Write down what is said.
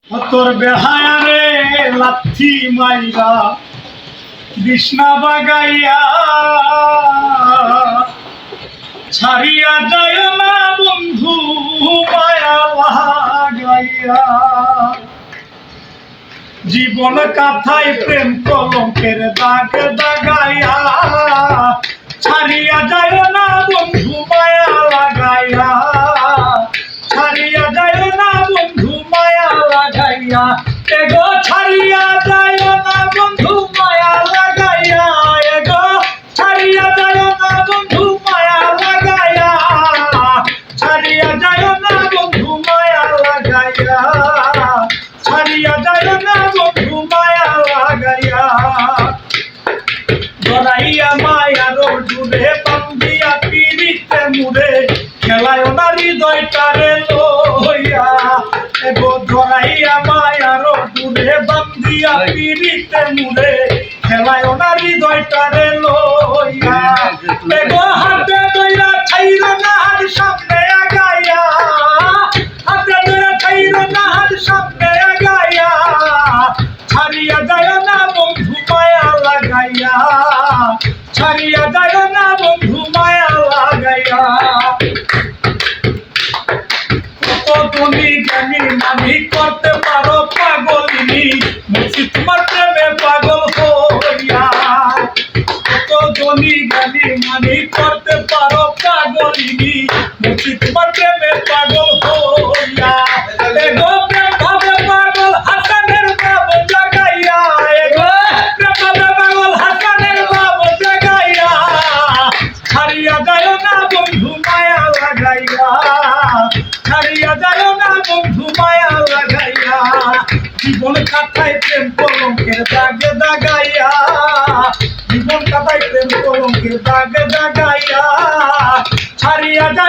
তোর বেহায়ারে লাথি মাইরা কৃষ্ণা বাগাইয়া ছাড়িয়া যায় না বন্ধু মায়া লাগাইয়া। জীবন কাথায় প্রেম কলঙ্কের দাগ দাগাইয়া ছাড়িয়া যায় না বন্ধু মায়া লাগাইয়া, ছাড়িয়া যায় না বন্ধু মায়া লাগাইয়া। এগো ছাড়িয়া যায় না বন্ধু মায়া লাগাইয়া, এগো ছাড়িয়া যায় না বন্ধু মায়া লাগাইয়া, ছাড়িয়া যায় না বন্ধু মায়া লাগাইয়া, ছাড়িয়া যায় না বন্ধু মায়া লাগাইয়া। ধরাইয়া মায়ার জুড়ে বান্ধিয়া পিড়িতে মুড়ে খেলায় না হৃদয়টারে লইয়া। এগো ধরাইয়া মায়ার জুড়ে বান্ধিয়া পিড়িতে মুড়ে খেলায় না হৃদয়টারে লইয়া। এগো হাতে দইরা ছাইরা না হাত সামনে আগাইয়া, হাতে দইরা ছাইরা না হাত সামনে আগাইয়া, ছাড়িয়া যায় না বন্ধু মায়া লাগাইয়া, ছাড়িয়া যায় না বন্ধু মায়া লাগাইয়া। কত গুণী জ্ঞানী মানি করতে পারো পাগলিনী মুছি তোমার প্রেমে পাগল হইয়া। কত গুণী জ্ঞানী মানি করতে পারো পাগলিনী মুছি তোমার প্রেমে পাগল হইয়া। এগো প্রেম ভাবে পাগল হাসানের বাব জাগাইয়া, এগো প্রেম ভাবে পাগল হাসানের বাব জাগাইয়া, ছাড়িয়া যায় না বন্ধু মায়া লাগাইয়া, ছাড়িয়া যায় না বন্ধু মায়া লাগাইয়া। জীবন কাথায় প্রেম কলঙ্কের দাগে দাগাইয়া, জীবন কাথায় প্রেম কলঙ্কের দাগে দাগাইয়া, ছাড়িয়া যায়